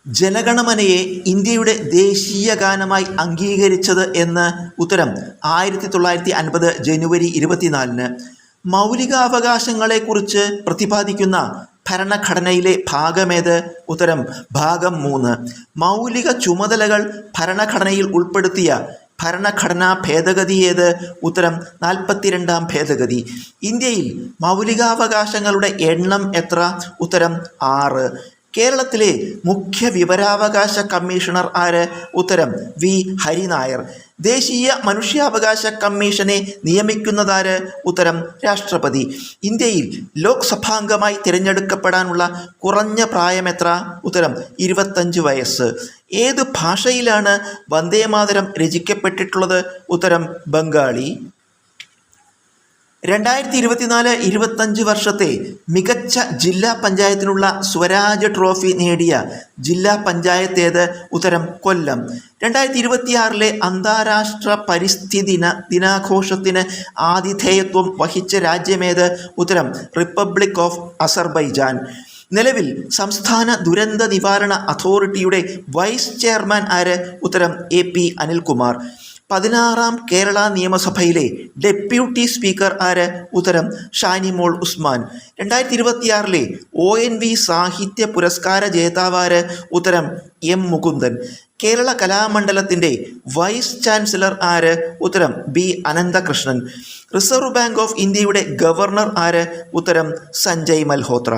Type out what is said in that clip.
ജനഗണമനയെ ഇന്ത്യയുടെ ദേശീയ ഗാനമായി അംഗീകരിച്ചത് എന്ന് ഉത്തരം 1950 ജനുവരി 24-ന്. മൗലികാവകാശങ്ങളെക്കുറിച്ച് പ്രതിപാദിക്കുന്ന ഭരണഘടനയിലെ ഭാഗമേത്? ഉത്തരം ഭാഗം 3. മൗലിക ചുമതലകൾ ഭരണഘടനയിൽ ഉൾപ്പെടുത്തിയ ഭരണഘടനാ ഭേദഗതി ഏത്? ഉത്തരം 42-ാം ഭേദഗതി. ഇന്ത്യയിൽ മൗലികാവകാശങ്ങളുടെ എണ്ണം എത്ര? ഉത്തരം 6. കേരളത്തിലെ മുഖ്യ വിവരാവകാശ കമ്മീഷണർ ആര്? ഉത്തരം വി ഹരിനായർ. ദേശീയ മനുഷ്യാവകാശ കമ്മീഷനെ നിയമിക്കുന്നതാര്? ഉത്തരം രാഷ്ട്രപതി. ഇന്ത്യയിൽ ലോക്സഭാംഗമായി തിരഞ്ഞെടുക്കപ്പെടാനുള്ള കുറഞ്ഞ പ്രായമെത്ര? ഉത്തരം 25 വയസ്സ്. ഏത് ഭാഷയിലാണ് വന്ദേമാതരം രചിക്കപ്പെട്ടിട്ടുള്ളത്? ഉത്തരം ബംഗാളി. 2024-25 വർഷത്തെ മികച്ച ജില്ലാ പഞ്ചായത്തിനുള്ള സ്വരാജ് ട്രോഫി നേടിയ ജില്ലാ പഞ്ചായത്ത് ഏത്? ഉത്തരം കൊല്ലം. 2026 അന്താരാഷ്ട്ര പരിസ്ഥിതി ദിനാഘോഷത്തിന് ആതിഥേയത്വം വഹിച്ച രാജ്യമേത്? ഉത്തരം റിപ്പബ്ലിക് ഓഫ് അസർബൈജാൻ. നിലവിൽ സംസ്ഥാന ദുരന്ത നിവാരണ അതോറിറ്റിയുടെ വൈസ് ചെയർമാൻ ആര്? ഉത്തരം AP അനിൽകുമാർ. 16-ാം കേരള നിയമസഭയിലെ ഡെപ്യൂട്ടി സ്പീക്കർ ആര്? ഉത്തരം ഷാനിമോൾ ഉസ്മാൻ. 2026 ONV സാഹിത്യ പുരസ്കാര ജേതാവാര്? ഉത്തരം M മുകുന്ദൻ. കേരള കലാമണ്ഡലത്തിൻ്റെ വൈസ് ചാൻസലർ ആര്? ഉത്തരം B Ananthakrishnan. Reserve bank of ഇന്ത്യയുടെ ഗവർണർ ആര്? ഉത്തരം സഞ്ജയ് മൽഹോത്ര.